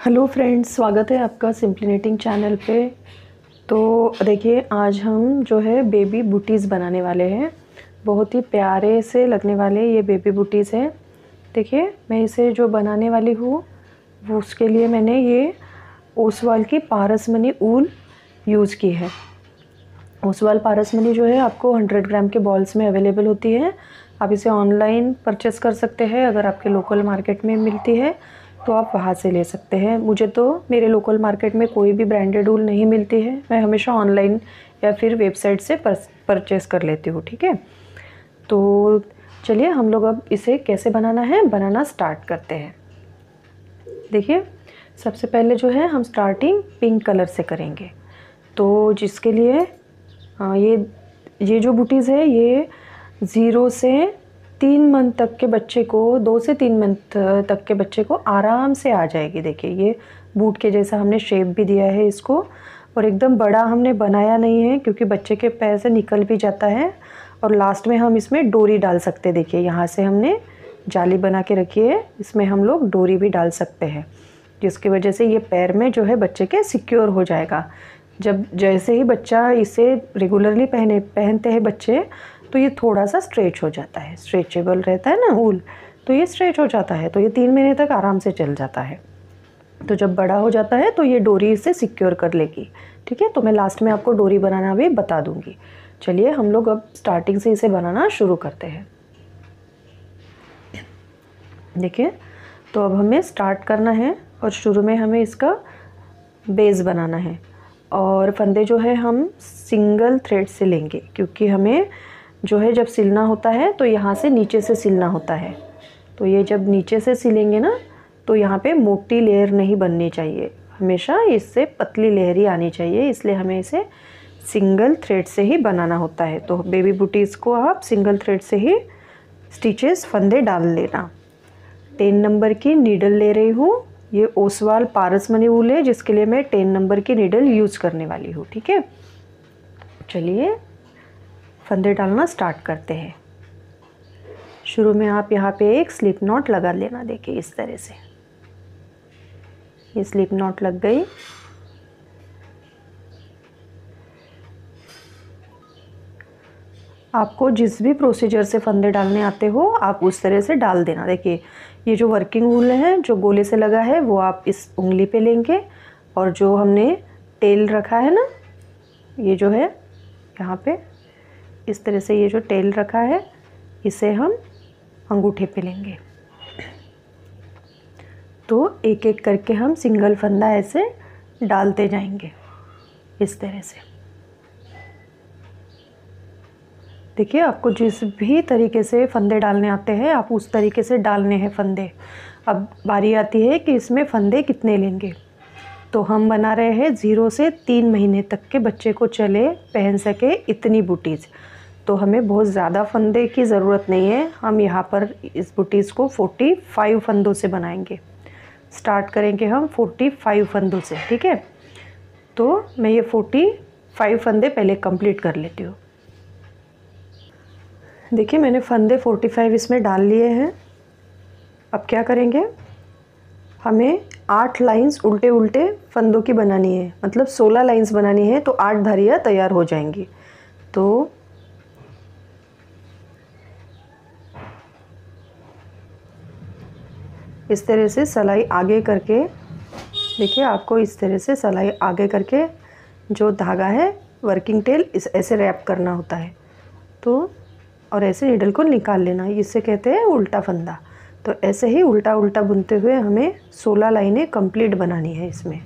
Hello friends, स्वागत है आपका सिंपली निटिंग चैनल पे। तो देखिए, आज हम जो है बेबी बूटीज़ बनाने वाले हैं। बहुत ही प्यारे से लगने वाले ये बेबी बूटीज़ हैं। देखिए, मैं इसे जो बनाने वाली हूँ वो उसके लिए मैंने ये ओसवाल की पारसमनी ऊल यूज़ की है। ओसवाल पारसमनी जो है आपको 100 ग्राम के बॉल्स में अवेलेबल होती है। आप इसे ऑनलाइन परचेस कर सकते हैं। अगर आपके लोकल मार्केट में मिलती है तो आप वहाँ से ले सकते हैं। मुझे तो मेरे लोकल मार्केट में कोई भी ब्रांडेड ऊल नहीं मिलती है। मैं हमेशा ऑनलाइन या फिर वेबसाइट से परचेस कर लेती हूँ। ठीक है, तो चलिए हम लोग अब इसे कैसे बनाना स्टार्ट करते हैं। देखिए, सबसे पहले जो है हम स्टार्टिंग पिंक कलर से करेंगे। तो जिसके लिए ये जो बूटीज़ है ये 0 से 3 मंथ तक के बच्चे को 2 से 3 मंथ तक के बच्चे को आराम से आ जाएगी। देखिए, ये बूट के जैसा हमने शेप भी दिया है इसको, और एकदम बड़ा हमने बनाया नहीं है क्योंकि बच्चे के पैर से निकल भी जाता है। और लास्ट में हम इसमें डोरी डाल सकते हैं। देखिए, यहाँ से हमने जाली बना के रखी है, इसमें हम लोग डोरी भी डाल सकते हैं, जिसकी वजह से ये पैर में जो है बच्चे के सिक्योर हो जाएगा। जब जैसे ही बच्चा इसे रेगुलरली पहनते हैं बच्चे, तो ये थोड़ा सा स्ट्रेच हो जाता है, स्ट्रेचेबल रहता है ना ऊल, तो ये स्ट्रेच हो जाता है, तो ये 3 महीने तक आराम से चल जाता है। तो जब बड़ा हो जाता है तो ये डोरी इसे सिक्योर कर लेगी। ठीक है, तो मैं लास्ट में आपको डोरी बनाना भी बता दूंगी। चलिए हम लोग अब स्टार्टिंग से इसे बनाना शुरू करते हैं। देखिए, तो अब हमें स्टार्ट करना है और शुरू में हमें इसका बेस बनाना है। और फंदे जो है हम सिंगल थ्रेड से लेंगे, क्योंकि हमें जो है जब सिलना होता है तो यहाँ से नीचे से सिलना होता है। तो ये जब नीचे से सिलेंगे ना, तो यहाँ पे मोटी लेयर नहीं बननी चाहिए, हमेशा इससे पतली लेयर ही आनी चाहिए। इसलिए हमें इसे सिंगल थ्रेड से ही बनाना होता है। तो बेबी बूटीज़ को आप सिंगल थ्रेड से ही स्टिचेस फंदे डाल लेना। 10 नंबर की नीडल ले रही हूँ। ये ओसवाल पारसमनी ऊल है, जिसके लिए मैं 10 नंबर की नीडल यूज़ करने वाली हूँ। ठीक है, चलिए फंदे डालना स्टार्ट करते हैं। शुरू में आप यहाँ पे एक स्लिप नॉट लगा लेना। देखिए, इस तरह से ये स्लिप नॉट लग गई। आपको जिस भी प्रोसीजर से फंदे डालने आते हो आप उस तरह से डाल देना। देखिए, ये जो वर्किंग ऊल है जो गोले से लगा है वो आप इस उंगली पे लेंगे, और जो हमने टेल रखा है ना, ये जो है यहाँ पे इस तरह से ये जो टेल रखा है इसे हम अंगूठे पे लेंगे। तो एक एक करके हम सिंगल फंदा ऐसे डालते जाएंगे इस तरह से। देखिए, आपको जिस भी तरीके से फंदे डालने आते हैं आप उस तरीके से डालने हैं फंदे। अब बारी आती है कि इसमें फंदे कितने लेंगे। तो हम बना रहे हैं 0 से 3 महीने तक के बच्चे को चले पहन सके इतनी बूटीज़। तो हमें बहुत ज़्यादा फंदे की ज़रूरत नहीं है। हम यहाँ पर इस बूटीज़ को 45 फंदों से बनाएंगे। स्टार्ट करेंगे हम 45 फंदों से। ठीक है, तो मैं ये 45 फंदे पहले कंप्लीट कर लेती हूँ। देखिए, मैंने फंदे 45 इसमें डाल लिए हैं। अब क्या करेंगे, हमें 8 लाइंस उल्टे उल्टे फंदों की बनानी है, मतलब 16 लाइंस बनानी है, तो 8 धारियाँ तैयार हो जाएंगी। तो इस तरह से सिलाई आगे करके, देखिए आपको इस तरह से सिलाई आगे करके जो धागा है वर्किंग टेल इस ऐसे रैप करना होता है। तो और ऐसे नीडल को निकाल लेना, इससे कहते हैं उल्टा फंदा। तो ऐसे ही उल्टा उल्टा बुनते हुए हमें 16 लाइनें कंप्लीट बनानी है इसमें।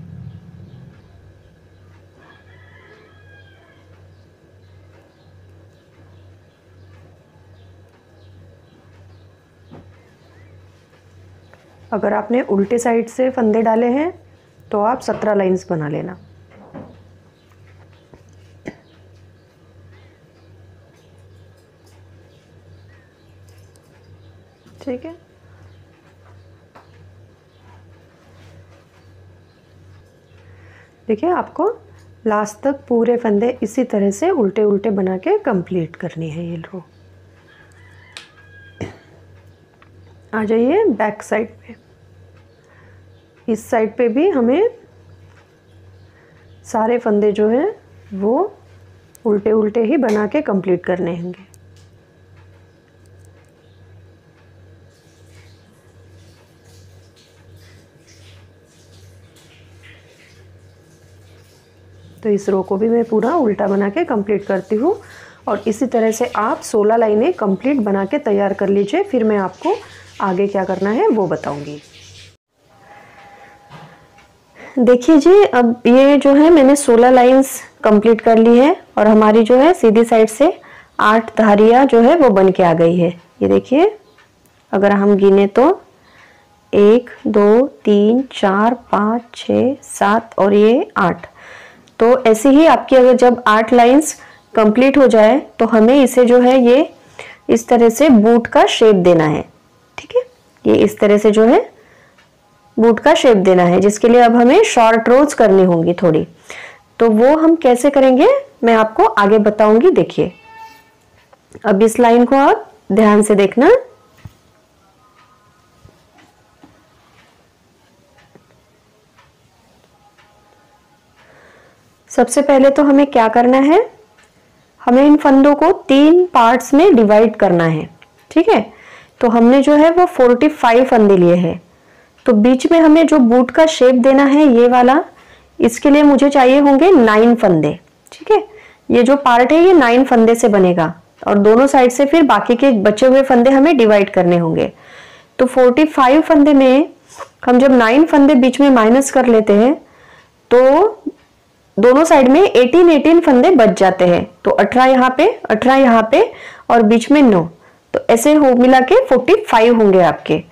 अगर आपने उल्टे साइड से फंदे डाले हैं तो आप 17 लाइंस बना लेना। ठीक है, देखिए आपको लास्ट तक पूरे फंदे इसी तरह से उल्टे उल्टे बना के कंप्लीट करनी है। ये लो, आ जाइए बैक साइड पे। इस साइड पे भी हमें सारे फंदे जो हैं वो उल्टे उल्टे ही बना के कंप्लीट करने होंगे। तो इस रो को भी मैं पूरा उल्टा बना के कंप्लीट करती हूँ और इसी तरह से आप 16 लाइनें कंप्लीट बना के तैयार कर लीजिए। फिर मैं आपको आगे क्या करना है वो बताऊंगी। देखिए जी, अब ये जो है मैंने 16 लाइंस कंप्लीट कर ली है और हमारी जो है सीधी साइड से 8 धारियाँ जो है वो बन के आ गई है। ये देखिए, अगर हम गिने तो 1 2 3 4 5 6 7 और ये 8। तो ऐसे ही आपकी अगर जब 8 लाइंस कंप्लीट हो जाए तो हमें इसे जो है ये इस तरह से बूट का शेप देना है। ठीक है, ये इस तरह से जो है बूट का शेप देना है, जिसके लिए अब हमें शॉर्ट रोज करनी होंगी थोड़ी। तो वो हम कैसे करेंगे मैं आपको आगे बताऊंगी। देखिए, अब इस लाइन को आप ध्यान से देखना। सबसे पहले तो हमें क्या करना है, हमें इन फंदों को 3 पार्ट्स में डिवाइड करना है। ठीक है, तो हमने जो है वो 45 फंदे लिए हैं। तो बीच में हमें जो बूट का शेप देना है ये वाला, इसके लिए मुझे चाहिए होंगे 9 फंदे। ठीक है, ये जो पार्ट है ये 9 फंदे से बनेगा और दोनों साइड से फिर बाकी के बचे हुए फंदे हमें डिवाइड करने होंगे। तो 45 फंदे में हम जब 9 फंदे बीच में माइनस कर लेते हैं तो दोनों साइड में 18 फंदे बच जाते हैं। तो 18 यहाँ पे और बीच में 9, तो ऐसे हो मिला के 45 होंगे आपके।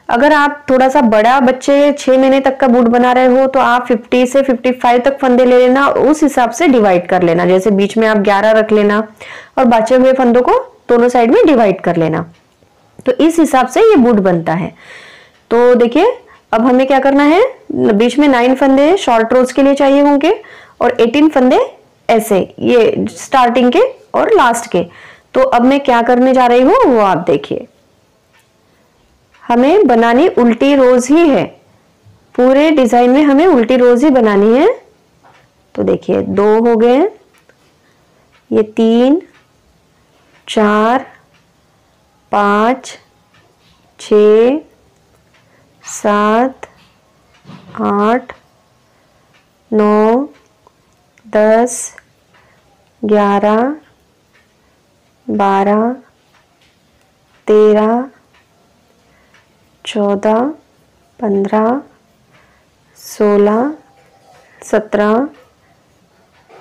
अगर आप थोड़ा सा बड़ा बच्चे 6 महीने तक का बूट बना रहे हो तो आप 50 से 55 तक फंदे ले लेना, उस हिसाब से डिवाइड कर लेना। जैसे बीच में आप 11 रख लेना और बचे हुए फंदों को दोनों साइड में डिवाइड कर लेना। तो इस हिसाब से ये बूट बनता है। तो देखिए, अब हमें क्या करना है, बीच में 9 फंदे शॉर्ट रोज के लिए चाहिए होंगे और 18 फंदे ऐसे ये स्टार्टिंग के और लास्ट के। तो अब मैं क्या करने जा रही हूँ वो आप देखिए। हमें बनानी उल्टी रोज ही है, पूरे डिजाइन में हमें उल्टी रोज ही बनानी है। तो देखिए, 2 हो गए, ये 3 4 5 6 7 8 9 10 11 12 13 14 15 16 17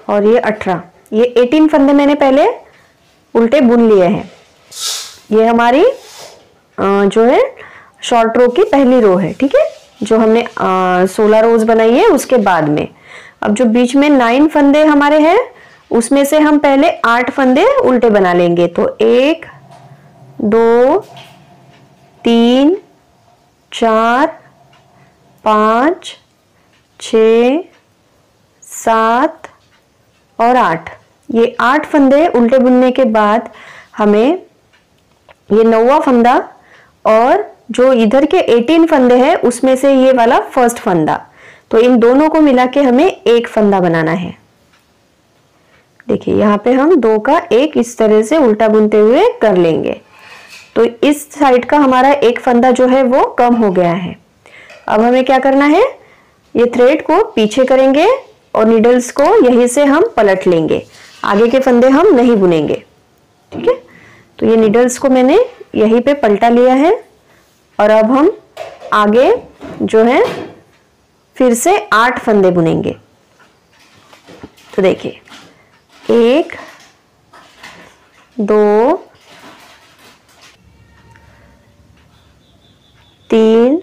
और ये 18। ये 18 फंदे मैंने पहले उल्टे बुन लिए हैं। ये हमारी जो है शॉर्ट रो की पहली रो है। ठीक है, जो हमने 16 रोज बनाई है उसके बाद में। अब जो बीच में 9 फंदे हमारे हैं उसमें से हम पहले 8 फंदे उल्टे बना लेंगे। तो 1 2 3 4 5 6 7 और 8। ये 8 फंदे उल्टे बुनने के बाद हमें ये 9वां फंदा और जो इधर के 18 फंदे हैं उसमें से ये वाला फर्स्ट फंदा, तो इन दोनों को मिला के हमें एक फंदा बनाना है। देखिए, यहाँ पे हम 2 का 1 इस तरह से उल्टा बुनते हुए कर लेंगे। तो इस साइड का हमारा एक फंदा जो है वो कम हो गया है। अब हमें क्या करना है, ये थ्रेड को पीछे करेंगे और नीडल्स को यहीं से हम पलट लेंगे, आगे के फंदे हम नहीं बुनेंगे। ठीक है, तो ये नीडल्स को मैंने यहीं पे पलटा लिया है और अब हम आगे जो है फिर से 8 फंदे बुनेंगे। तो देखिए, 1 2 3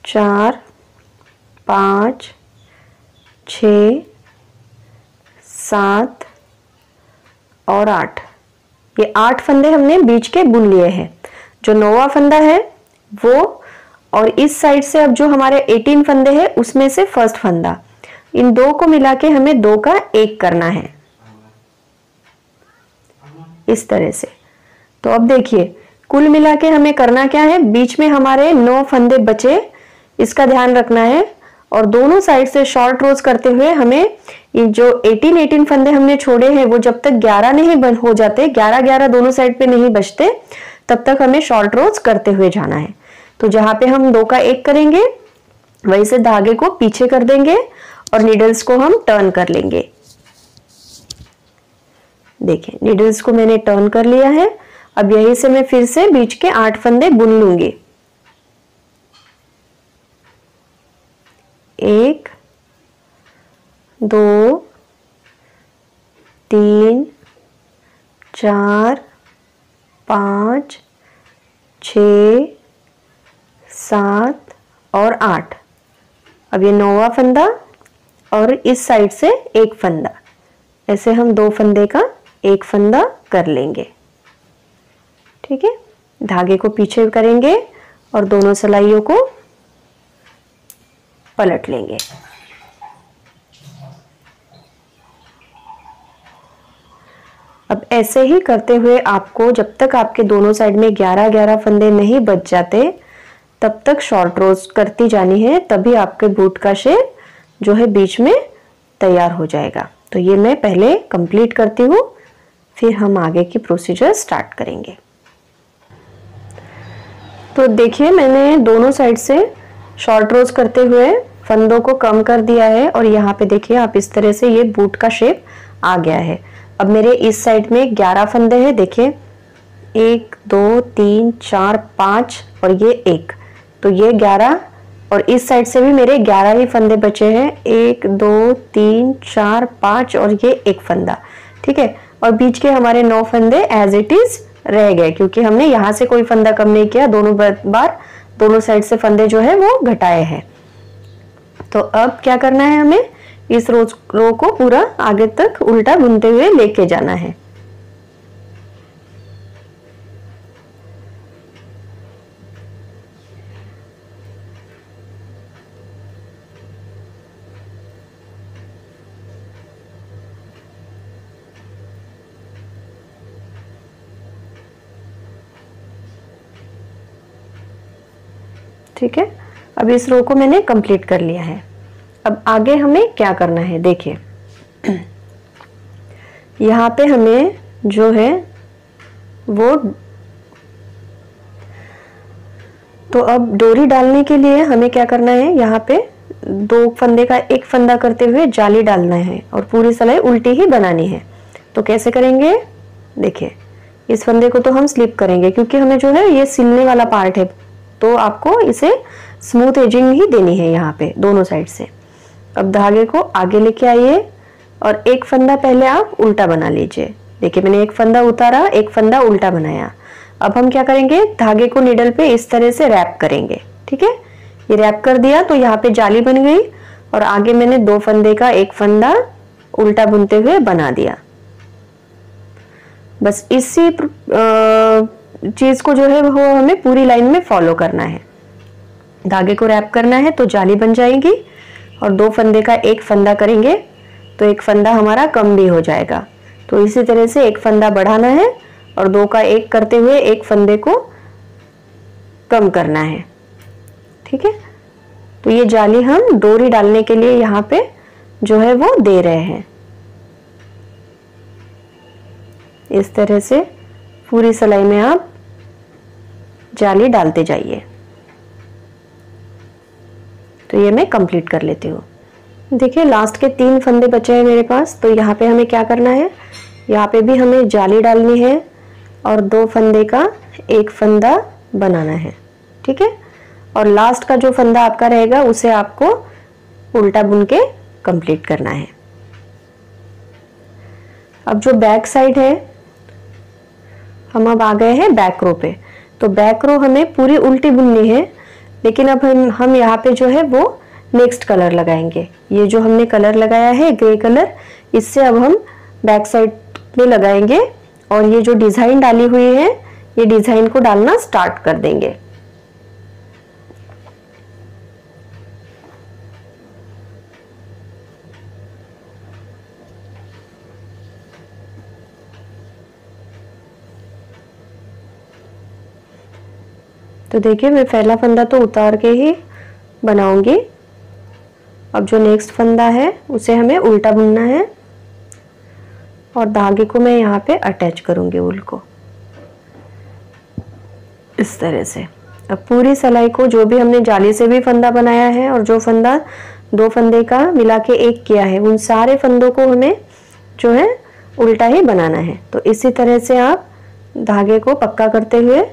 4 5 6 7 और 8। ये 8 फंदे हमने बीच के बुन लिए हैं। जो 9वां फंदा है वो, और इस साइड से अब जो हमारे 18 फंदे हैं उसमें से फर्स्ट फंदा, इन 2 को मिला के हमें 2 का 1 करना है इस तरह से। तो अब देखिए, कुल मिला के हमें करना क्या है, बीच में हमारे 9 फंदे बचे, इसका ध्यान रखना है। और दोनों साइड से शॉर्ट रोज करते हुए हमें ये जो 18 फंदे हमने छोड़े हैं वो जब तक 11 नहीं बन हो जाते, 11 दोनों साइड पे नहीं बचते, तब तक हमें शॉर्ट रोज करते हुए जाना है। तो जहां पे हम 2 का 1 करेंगे वहीं से धागे को पीछे कर देंगे और नीडल्स को हम टर्न कर लेंगे। देखिए नीडल्स को मैंने टर्न कर लिया है। अब यहीं से मैं फिर से बीच के 8 फंदे बुन लूंगी। 1 2 3 4 5 6 7 और 8। अब ये 9वां फंदा और इस साइड से 1 फंदा, ऐसे हम 2 फंदे का 1 फंदा कर लेंगे। ठीक है, धागे को पीछे करेंगे और दोनों सिलाइयों को पलट लेंगे। अब ऐसे ही करते हुए आपको जब तक आपके दोनों साइड में 11 फंदे नहीं बच जाते तब तक शॉर्ट रोज करती जानी है, तभी आपके बूट का शेप जो है बीच में तैयार हो जाएगा। तो ये मैं पहले कंप्लीट करती हूँ, फिर हम आगे की प्रोसीजर स्टार्ट करेंगे। तो देखिए मैंने दोनों साइड से शॉर्ट रोज करते हुए फंदों को कम कर दिया है और यहाँ पे देखिए आप इस तरह से ये बूट का शेप आ गया है। अब मेरे इस साइड में 11 फंदे हैं, देखिए 1 2 3 4 5 और ये 1, तो ये 11 और इस साइड से भी मेरे 11 ही फंदे बचे हैं, 1 2 3 4 5 और ये 1 फंदा। ठीक है, और बीच के हमारे 9 फंदे एज इट इज रह गए क्योंकि हमने यहाँ से कोई फंदा कम नहीं किया, दोनों बार दोनों साइड से फंदे जो है वो घटाए हैं। तो अब क्या करना है, हमें इस रो को पूरा आगे तक उल्टा बुनते हुए लेके जाना है। ठीक है, अब इस रो को मैंने कंप्लीट कर लिया है। अब आगे हमें क्या करना है, देखिए यहाँ पे हमें जो है वो, तो अब डोरी डालने के लिए हमें क्या करना है, यहाँ पे 2 फंदे का 1 फंदा करते हुए जाली डालना है और पूरी सिलाई उल्टी ही बनानी है। तो कैसे करेंगे, देखिए इस फंदे को तो हम स्लिप करेंगे क्योंकि हमें जो है ये सिलने वाला पार्ट है, तो आपको इसे स्मूथ एजिंग ही देनी है यहाँ पे दोनों साइड से। अब धागे को आगे लेके आइए और 1 फंदा पहले आप उल्टा बना लीजिए। देखिए मैंने 1 फंदा उतारा, 1 फंदा उल्टा बनाया। अब हम क्या करेंगे, धागे को नीडल पे इस तरह से रैप करेंगे। ठीक है, ये रैप कर दिया तो यहाँ पे जाली बन गई और आगे मैंने 2 फंदे का 1 फंदा उल्टा बुनते हुए बना दिया। बस इसी चीज को जो है वो हमें पूरी लाइन में फॉलो करना है। धागे को रैप करना है तो जाली बन जाएगी और 2 फंदे का 1 फंदा करेंगे तो 1 फंदा हमारा कम भी हो जाएगा। तो इसी तरह से 1 फंदा बढ़ाना है और 2 का 1 करते हुए 1 फंदे को कम करना है। ठीक है, तो ये जाली हम डोरी डालने के लिए यहाँ पे जो है वो दे रहे हैं। इस तरह से पूरी सिलाई में आप जाली डालते जाइए। तो ये मैं कंप्लीट कर लेती हूँ। देखिए लास्ट के 3 फंदे बचे हैं मेरे पास, तो यहाँ पे हमें क्या करना है, यहाँ पे भी हमें जाली डालनी है और 2 फंदे का 1 फंदा बनाना है। ठीक है, और लास्ट का जो फंदा आपका रहेगा उसे आपको उल्टा बुन के कंप्लीट करना है। अब जो बैक साइड है, हम अब आ गए हैं बैक रो पे। तो बैक रो हमें पूरी उल्टी बुननी है, लेकिन अब हम यहाँ पे जो है वो नेक्स्ट कलर लगाएंगे। ये जो हमने कलर लगाया है ग्रे कलर, इससे अब हम बैक साइड में लगाएंगे और ये जो डिजाइन डाली हुई है ये डिजाइन को डालना स्टार्ट कर देंगे। तो देखिए मैं पहला फंदा तो उतार के ही बनाऊंगी। अब जो नेक्स्ट फंदा है उसे हमें उल्टा बुनना है और धागे को मैं यहाँ पे अटैच करूंगी ऊल को इस तरह से। अब पूरी सिलाई को जो भी हमने जाली से भी फंदा बनाया है और जो फंदा 2 फंदे का मिला के एक किया है, उन सारे फंदों को हमें जो है उल्टा ही बनाना है। तो इसी तरह से आप धागे को पक्का करते हुए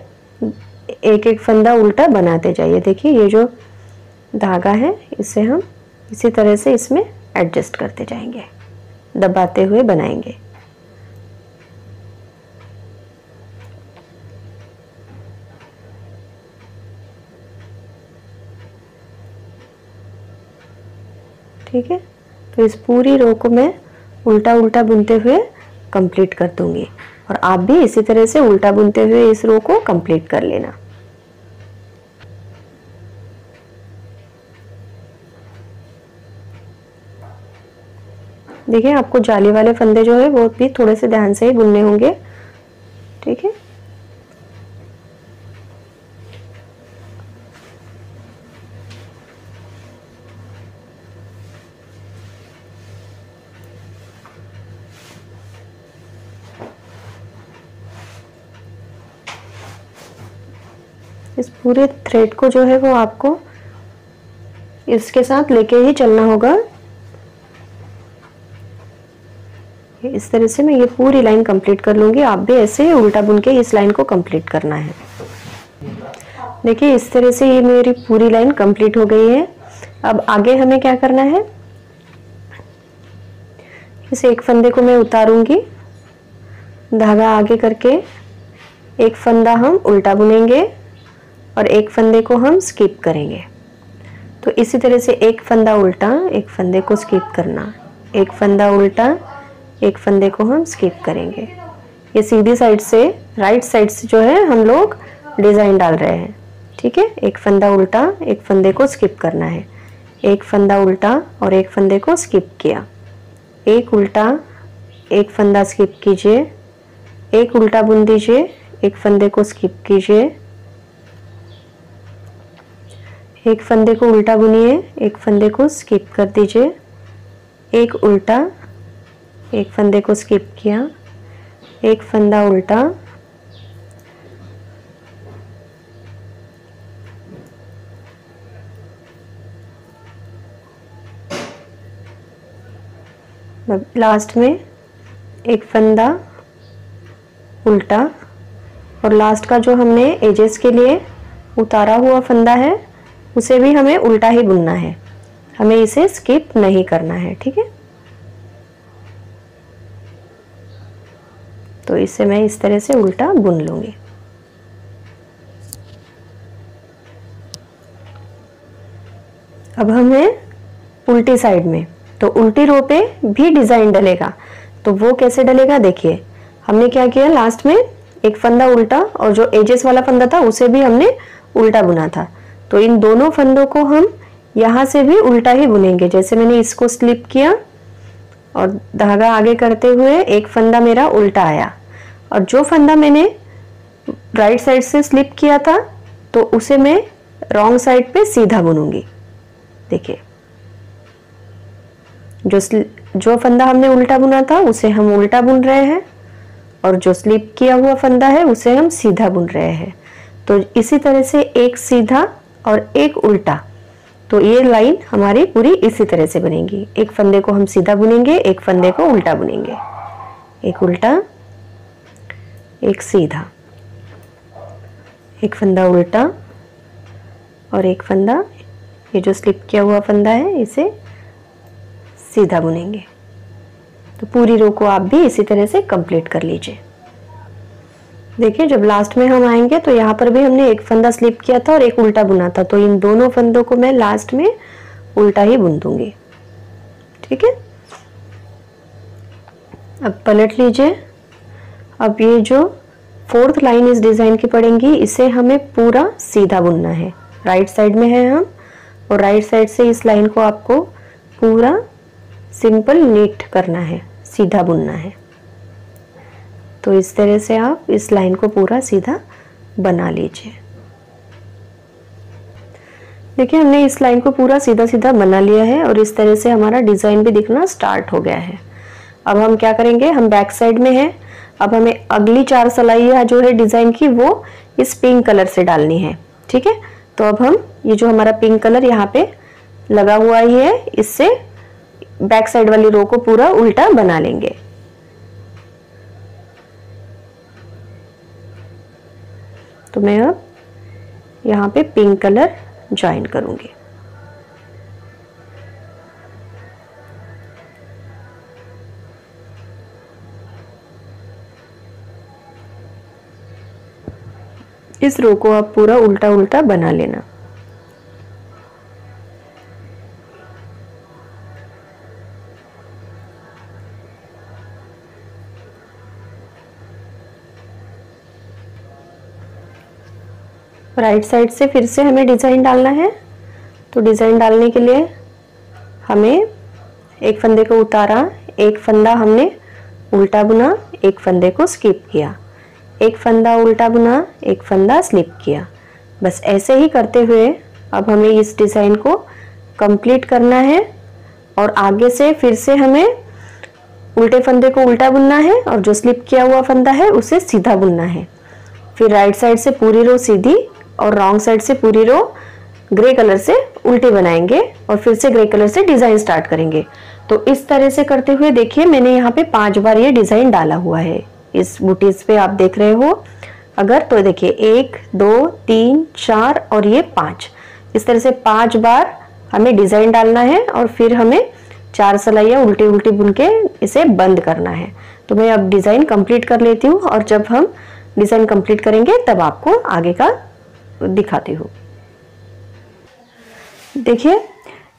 एक एक फंदा उल्टा बनाते जाइए। देखिए ये जो धागा है इसे हम इसी तरह से इसमें एडजस्ट करते जाएंगे, दबाते हुए बनाएंगे। ठीक है, तो इस पूरी रो को मैं उल्टा उल्टा बुनते हुए कंप्लीट कर दूंगी और आप भी इसी तरह से उल्टा बुनते हुए इस रो को कंप्लीट कर लेना। देखिए आपको जाली वाले फंदे जो है वो भी थोड़े से ध्यान से ही बुनने होंगे। ठीक है, इस पूरे थ्रेड को जो है वो आपको इसके साथ लेके ही चलना होगा। इस तरह से मैं ये पूरी लाइन कंप्लीट कर लूंगी। आप भी ऐसे ही उल्टा बुन के इस लाइन को कंप्लीट करना है। देखिए इस तरह से ये मेरी पूरी लाइन कंप्लीट हो गई है। अब आगे हमें क्या करना है, इस एक फंदे को मैं उतारूंगी, धागा आगे करके एक फंदा हम उल्टा बुनेंगे और एक फंदे को हम स्किप करेंगे। तो इसी तरह से एक फंदा उल्टा, एक फंदे को स्किप करना, एक फंदा उल्टा, एक फंदे को हम स्किप करेंगे। ये सीधी साइड से राइट साइड से जो है हम लोग डिजाइन डाल रहे हैं। ठीक है, एक फंदा उल्टा, एक फंदे को स्किप करना है, एक फंदा उल्टा और एक फंदे को स्किप किया, एक उल्टा, एक फंदा स्किप कीजिए, एक उल्टा बुन दीजिए, एक फंदे को स्किप कीजिए, एक फंदे को उल्टा बुनिए, एक फंदे को स्किप कर दीजिए, एक उल्टा, एक फंदे को स्किप किया, एक फंदा उल्टा, लास्ट में एक फंदा उल्टा और लास्ट का जो हमने एजेस के लिए उतारा हुआ फंदा है उसे भी हमें उल्टा ही बुनना है, हमें इसे स्किप नहीं करना है। ठीक है, तो इसे मैं इस तरह से उल्टा बुन लूंगी। अब हमें उल्टी साइड में, तो उल्टी रो पे भी डिजाइन डलेगा। तो वो कैसे डलेगा, देखिए हमने क्या किया, लास्ट में एक फंदा उल्टा और जो एजेस वाला फंदा था उसे भी हमने उल्टा बुना था। तो इन दोनों फंदों को हम यहाँ से भी उल्टा ही बुनेंगे। जैसे मैंने इसको स्लिप किया और धागा आगे करते हुए एक फंदा मेरा उल्टा आया और जो फंदा मैंने राइट साइड से स्लिप किया था तो उसे मैं रॉन्ग साइड पे सीधा बुनूंगी। देखिए जो फंदा हमने उल्टा बुना था उसे हम उल्टा बुन रहे हैं और जो स्लिप किया हुआ फंदा है उसे हम सीधा बुन रहे हैं। तो इसी तरह से एक सीधा और एक उल्टा, तो ये लाइन हमारी पूरी इसी तरह से बनेगी। एक फंदे को हम सीधा बुनेंगे, एक फंदे को उल्टा बुनेंगे, एक उल्टा, एक सीधा, एक फंदा उल्टा और एक फंदा, ये जो स्लिप किया हुआ फंदा है इसे सीधा बुनेंगे। तो पूरी रो को आप भी इसी तरह से कंप्लीट कर लीजिए। देखिए जब लास्ट में हम आएंगे तो यहाँ पर भी हमने एक फंदा स्लिप किया था और एक उल्टा बुना था, तो इन दोनों फंदों को मैं लास्ट में उल्टा ही बुन दूंगी। ठीक है, अब पलट लीजिए। अब ये जो 4th लाइन इस डिजाइन की पड़ेगी इसे हमें पूरा सीधा बुनना है। राइट साइड में है हम और राइट साइड से इस लाइन को आपको पूरा सिंपल नीट करना है, सीधा बुनना है। तो इस तरह से आप इस लाइन को पूरा सीधा बना लीजिए। देखिए हमने इस लाइन को पूरा सीधा सीधा बना लिया है और इस तरह से हमारा डिज़ाइन भी दिखना स्टार्ट हो गया है। अब हम क्या करेंगे, हम बैक साइड में हैं। अब हमें अगली 4 सिलाइयाँ जो है डिज़ाइन की वो इस पिंक कलर से डालनी है, ठीक है। तो अब हम ये जो हमारा पिंक कलर यहाँ पे लगा हुआ ही है, इससे बैक साइड वाली रो को पूरा उल्टा बना लेंगे। तो मैं अब यहाँ पे पिंक कलर ज्वाइन करूंगी। इस रो को आप पूरा उल्टा उल्टा बना लेना। राइट साइड से फिर से हमें डिज़ाइन डालना है। तो डिज़ाइन डालने के लिए हमें एक फंदे को उतारा, एक फंदा हमने उल्टा बुना, एक फंदे को स्किप किया, एक फंदा उल्टा बुना, एक फंदा स्लिप किया। बस ऐसे ही करते हुए अब हमें इस डिज़ाइन को कंप्लीट करना है। और आगे से फिर से हमें उल्टे फंदे को उल्टा बुनना है और जो स्लिप किया हुआ फंदा है उसे सीधा बुनना है। फिर राइट साइड से पूरी रो सीधी और रॉन्ग साइड से पूरी रो ग्रे कलर से उल्टी बनाएंगे और फिर से ग्रे कलर से डिज़ाइन स्टार्ट करेंगे। तो इस तरह से करते हुए देखिए मैंने यहाँ पे 5 बार ये डिज़ाइन डाला हुआ है। इस बूटीज पे आप देख रहे हो अगर, तो देखिए 1 2 3 4 और ये 5, इस तरह से 5 बार हमें डिज़ाइन डालना है और फिर हमें 4 सिलाइयाँ उल्टी उल्टी बुन के इसे बंद करना है। तो मैं अब डिज़ाइन कंप्लीट कर लेती हूँ और जब हम डिज़ाइन कंप्लीट करेंगे तब आपको आगे का दिखाती हूँ। देखिए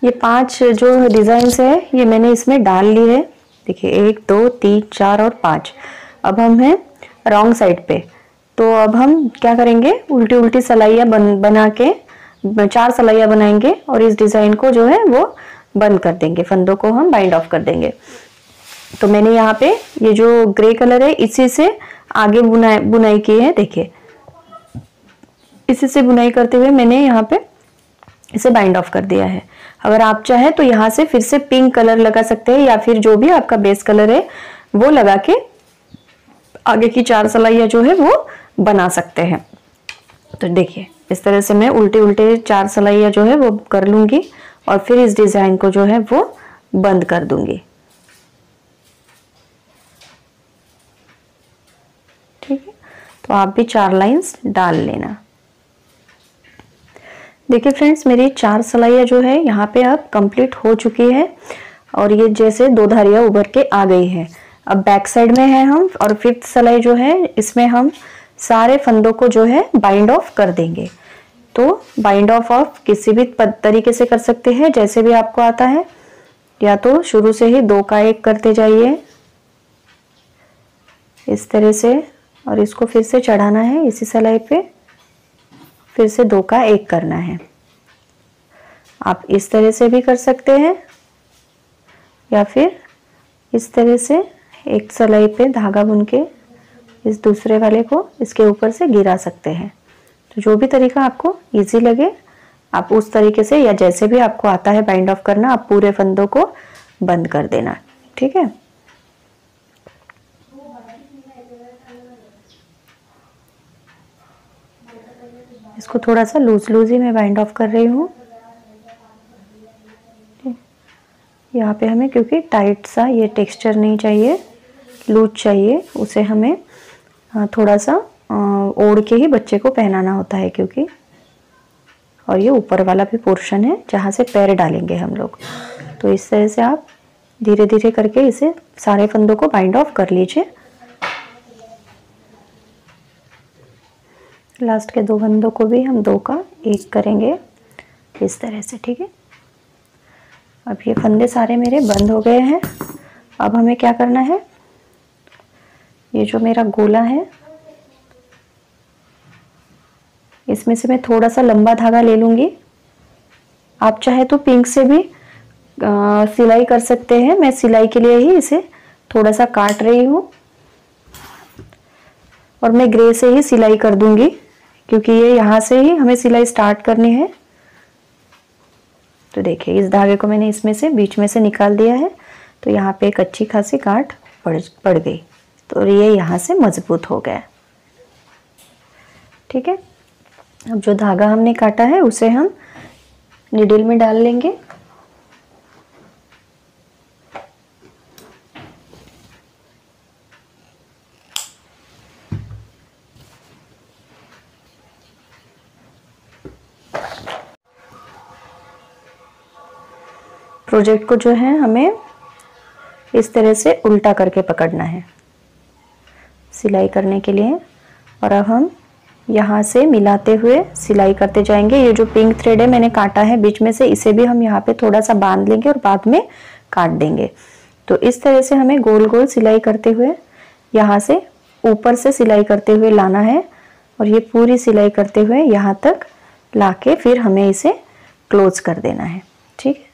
ये 5 जो डिज़ाइंस है ये मैंने इसमें डाल ली है। देखिए 1 2 3 4 और 5। अब हम हैं रॉन्ग साइड पे। तो अब हम क्या करेंगे, उल्टी उल्टी सिलाइयाँ बना के 4 सिलाइयाँ बनाएंगे और इस डिज़ाइन को जो है वो बंद कर देंगे, फंदों को हम बाइंड ऑफ कर देंगे। तो मैंने यहाँ पे ये जो ग्रे कलर है इसी से आगे बुनाई की है। देखिए इसी से बुनाई करते हुए मैंने यहाँ पे इसे बाइंड ऑफ कर दिया है। अगर आप चाहे तो यहाँ से फिर से पिंक कलर लगा सकते हैं या फिर जो भी आपका बेस कलर है वो लगा के आगे की 4 सिलाइयाँ जो है वो बना सकते हैं। तो देखिए इस तरह से मैं उल्टे उल्टे 4 सिलाइयाँ जो है वो कर लूंगी और फिर इस डिज़ाइन को जो है वो बंद कर दूंगी। ठीक है, तो आप भी 4 लाइंस डाल लेना। देखिए फ्रेंड्स मेरी 4 सिलाइयाँ जो है यहाँ पे अब कंप्लीट हो चुकी है और ये जैसे 2 धारियाँ उभर के आ गई है। अब बैक साइड में है हम और 5th सिलाई जो है इसमें हम सारे फंदों को जो है बाइंड ऑफ कर देंगे। तो बाइंड ऑफ आप किसी भी तरीके से कर सकते हैं, जैसे भी आपको आता है, या तो शुरू से ही 2 का 1 करते जाइए इस तरह से और इसको फिर से चढ़ाना है इसी सिलाई पे, फिर से 2 का 1 करना है। आप इस तरह से भी कर सकते हैं या फिर इस तरह से एक सिलाई पे धागा बुन के इस दूसरे वाले को इसके ऊपर से गिरा सकते हैं। तो जो भी तरीका आपको इजी लगे आप उस तरीके से या जैसे भी आपको आता है बाइंड ऑफ करना, आप पूरे फंदों को बंद कर देना। ठीक है, इसको थोड़ा सा लूज लूज ही मैं बाइंड ऑफ कर रही हूँ यहाँ पे हमें, क्योंकि टाइट सा ये टेक्सचर नहीं चाहिए, लूज चाहिए। उसे हमें थोड़ा सा ओढ़ के ही बच्चे को पहनाना होता है, क्योंकि और ये ऊपर वाला भी पोर्शन है जहाँ से पैर डालेंगे हम लोग। तो इस तरह से आप धीरे धीरे करके इसे सारे फंदों को बाइंड ऑफ कर लीजिए। लास्ट के 2 फंदों को भी हम 2 का 1 करेंगे इस तरह से। ठीक है, अब ये फंदे सारे मेरे बंद हो गए हैं। अब हमें क्या करना है, ये जो मेरा गोला है इसमें से मैं थोड़ा सा लंबा धागा ले लूँगी। आप चाहे तो पिंक से भी सिलाई कर सकते हैं। मैं सिलाई के लिए ही इसे थोड़ा सा काट रही हूँ और मैं ग्रे से ही सिलाई कर दूंगी, क्योंकि ये यहाँ से ही हमें सिलाई स्टार्ट करनी है। तो देखिए इस धागे को मैंने इसमें से बीच में से निकाल दिया है, तो यहाँ पे एक अच्छी खासी गांठ पड़ गई, तो ये यहाँ से मजबूत हो गया। ठीक है, अब जो धागा हमने काटा है उसे हम नीडल में डाल लेंगे। प्रोजेक्ट को जो है हमें इस तरह से उल्टा करके पकड़ना है सिलाई करने के लिए, और अब हम यहाँ से मिलाते हुए सिलाई करते जाएंगे। ये जो पिंक थ्रेड है मैंने काटा है बीच में से, इसे भी हम यहाँ पे थोड़ा सा बांध लेंगे और बाद में काट देंगे। तो इस तरह से हमें गोल गोल सिलाई करते हुए यहाँ से ऊपर से सिलाई करते हुए लाना है, और ये पूरी सिलाई करते हुए यहाँ तक लाके फिर हमें इसे क्लोज कर देना है। ठीक है,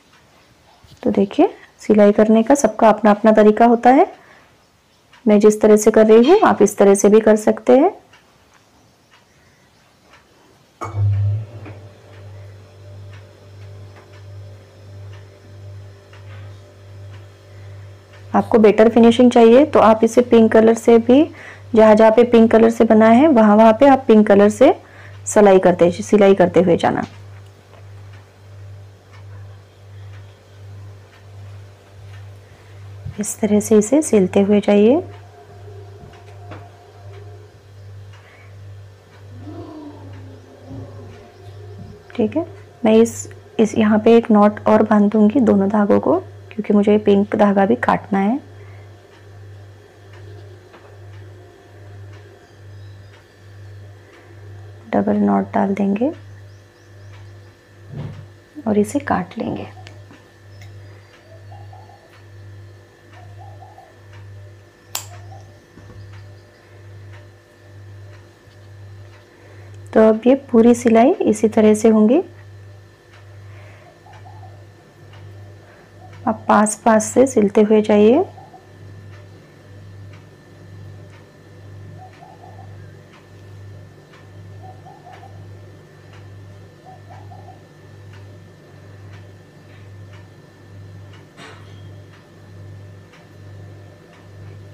तो देखिए सिलाई करने का सबका अपना अपना तरीका होता है। मैं जिस तरह से कर रही हूँ आप इस तरह से भी कर सकते हैं। आपको बेटर फिनिशिंग चाहिए तो आप इसे पिंक कलर से भी, जहाँ जहाँ पे पिंक कलर से बना है वहाँ वहाँ पे आप पिंक कलर से सिलाई करते हुए जाना। इस तरह से इसे सिलते हुए जाइए। ठीक है, मैं इस यहाँ पे एक नॉट और बांध दूंगी दोनों धागों को, क्योंकि मुझे पिंक धागा भी काटना है। डबल नॉट डाल देंगे और इसे काट लेंगे। तो अब ये पूरी सिलाई इसी तरह से होंगी। आप पास पास से सिलते हुए जाइए।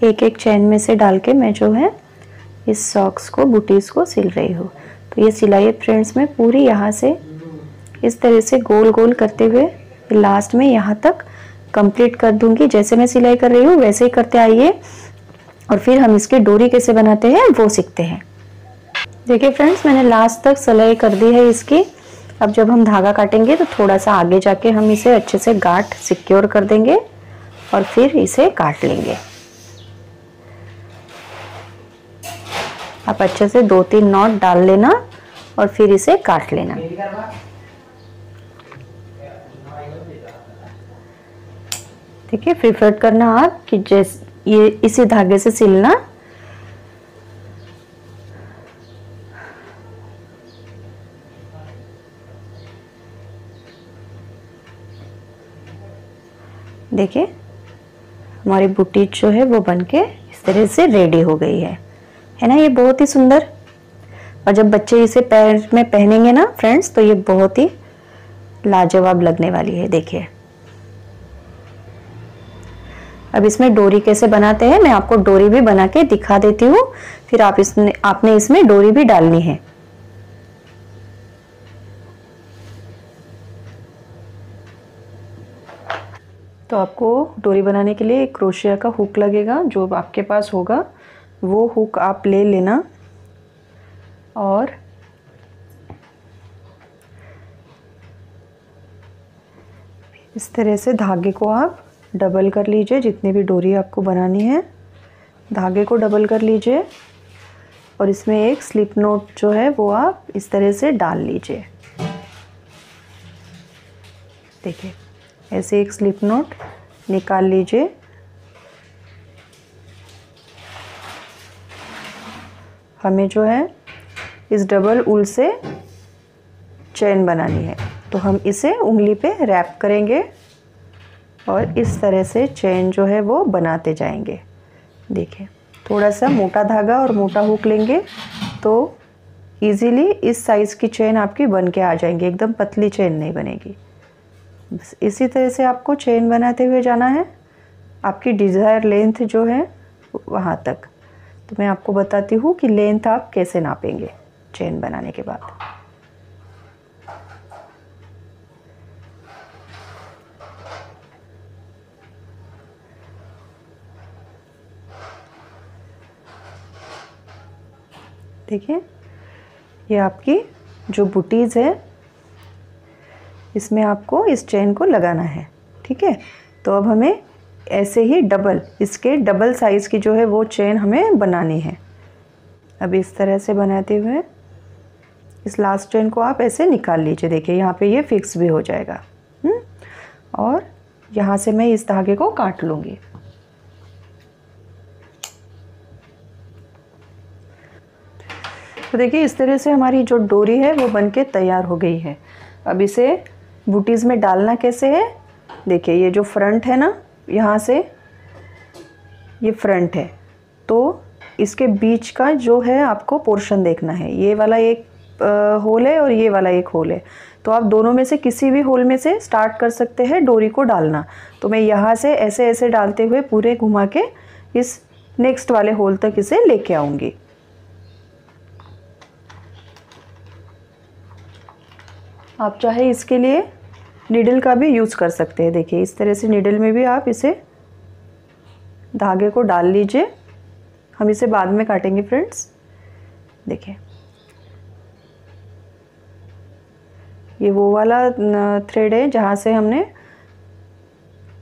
एक एक चैन में से डाल के मैं जो है इस सॉक्स को, बूटीज को सिल रही हूँ। तो ये सिलाई फ्रेंड्स में पूरी यहाँ से इस तरह से गोल गोल करते हुए लास्ट में यहाँ तक कंप्लीट कर दूंगी। जैसे मैं सिलाई कर रही हूँ वैसे ही करते आइए, और फिर हम इसकी डोरी कैसे बनाते हैं वो सीखते हैं। देखिए फ्रेंड्स, मैंने लास्ट तक सिलाई कर दी है इसकी। अब जब हम धागा काटेंगे तो थोड़ा सा आगे जाके हम इसे अच्छे से गांठ सिक्योर कर देंगे और फिर इसे काट लेंगे। आप अच्छे से 2-3 नॉट डाल लेना और फिर इसे काट लेना। ठीक है, प्रिफर करना आप कि जैसे ये इसी धागे से सिलना। देखिए हमारी बूटी जो है वो बनके इस तरह से रेडी हो गई है ना। ये बहुत ही सुंदर, और जब बच्चे इसे पैर में पहनेंगे ना फ्रेंड्स तो ये बहुत ही लाजवाब लगने वाली है। देखिए अब इसमें डोरी कैसे बनाते हैं मैं आपको डोरी भी बना के दिखा देती हूँ, फिर आपने इसमें डोरी भी डालनी है। तो आपको डोरी बनाने के लिए एक क्रोशिया का हुक लगेगा, जो आपके पास होगा वो हुक आप ले लेना, और इस तरह से धागे को आप डबल कर लीजिए। जितनी भी डोरी आपको बनानी है धागे को डबल कर लीजिए, और इसमें एक स्लिप नोट जो है वो आप इस तरह से डाल लीजिए। देखिए ऐसे एक स्लिप नोट निकाल लीजिए। हमें जो है इस डबल उल से चेन बनानी है, तो हम इसे उंगली पे रैप करेंगे और इस तरह से चेन जो है वो बनाते जाएंगे। देखिए थोड़ा सा मोटा धागा और मोटा हुक लेंगे तो इजीली इस साइज़ की चेन आपकी बन के आ जाएंगी, एकदम पतली चेन नहीं बनेगी। बस इसी तरह से आपको चेन बनाते हुए जाना है आपकी डिज़ायर लेंथ जो है वहाँ तक। तो मैं आपको बताती हूँ कि लेंथ आप कैसे नापेंगे चेन बनाने के बाद। देखिए ये आपकी जो बूटीज़ है इसमें आपको इस चेन को लगाना है, ठीक है। तो अब हमें ऐसे ही डबल, इसके डबल साइज़ की जो है वो चेन हमें बनानी है। अब इस तरह से बनाते हुए इस लास्ट चेन को आप ऐसे निकाल लीजिए। देखिए यहाँ पे ये फिक्स भी हो जाएगा। और यहाँ से मैं इस धागे को काट लूँगी। तो देखिए इस तरह से हमारी जो डोरी है वो बनके तैयार हो गई है। अब इसे बूटीज़ में डालना कैसे है, देखिए ये जो फ्रंट है ना, यहाँ से ये फ्रंट है, तो इसके बीच का जो है आपको पोर्शन देखना है। ये वाला एक होल है और ये वाला एक होल है, तो आप दोनों में से किसी भी होल में से स्टार्ट कर सकते हैं डोरी को डालना। तो मैं यहाँ से ऐसे ऐसे डालते हुए पूरे घुमा के इस नेक्स्ट वाले होल तक इसे लेके आऊँगी। आप चाहे इसके लिए नीडल का भी यूज़ कर सकते हैं। देखिए इस तरह से नीडल में भी आप इसे धागे को डाल लीजिए। हम इसे बाद में काटेंगे फ्रेंड्स। देखिए ये वो वाला थ्रेड है जहाँ से हमने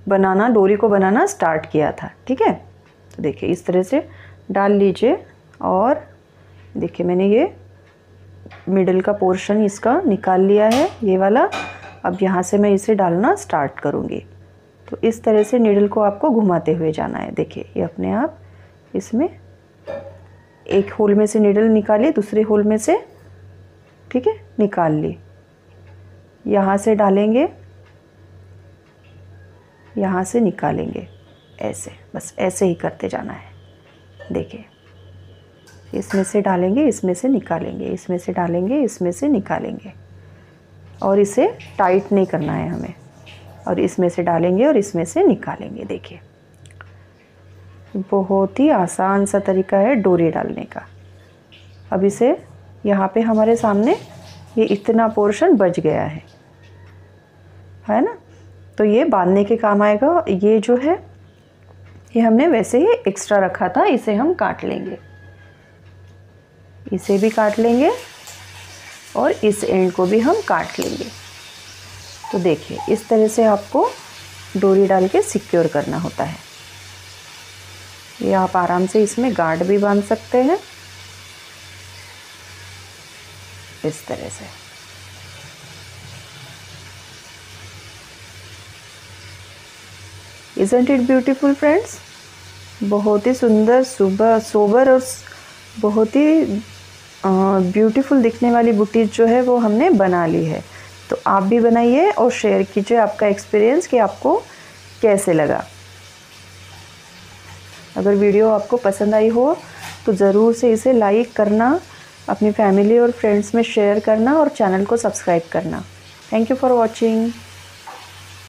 डोरी को बनाना स्टार्ट किया था, ठीक है। तो देखिए इस तरह से डाल लीजिए और देखिए मैंने ये मिडल का पोर्शन इसका निकाल लिया है, ये वाला। अब यहाँ से मैं इसे डालना स्टार्ट करूँगी। तो इस तरह से नीडल को आपको घुमाते हुए जाना है। देखिए ये अपने आप इसमें एक होल में से नीडल निकालिए, दूसरे होल में से, ठीक है, निकाल ली। यहाँ से डालेंगे, यहाँ से निकालेंगे, ऐसे, बस ऐसे ही करते जाना है। देखिए इसमें से डालेंगे, इसमें से निकालेंगे, इसमें से डालेंगे, इसमें से निकालेंगे, और इसे टाइट नहीं करना है हमें। और इसमें से डालेंगे और इसमें से निकालेंगे। देखिए बहुत ही आसान सा तरीका है डोरी डालने का। अब इसे यहाँ पे हमारे सामने ये इतना पोर्शन बच गया है ना, तो ये बांधने के काम आएगा। ये जो है ये हमने वैसे ही एक्स्ट्रा रखा था, इसे हम काट लेंगे, इसे भी काट लेंगे और इस एंड को भी हम काट लेंगे। तो देखिए इस तरह से आपको डोरी डाल के सिक्योर करना होता है। ये आप आराम से इसमें गांठ भी बांध सकते हैं इस तरह से। Isn't it beautiful friends? बहुत ही सुंदर, सोबर और बहुत ही ब्यूटीफुल दिखने वाली बूटीज जो है वो हमने बना ली है। तो आप भी बनाइए और शेयर कीजिए आपका एक्सपीरियंस कि आपको कैसे लगा। अगर वीडियो आपको पसंद आई हो तो ज़रूर से इसे लाइक करना, अपनी फैमिली और फ्रेंड्स में शेयर करना और चैनल को सब्सक्राइब करना। Thank you for watching.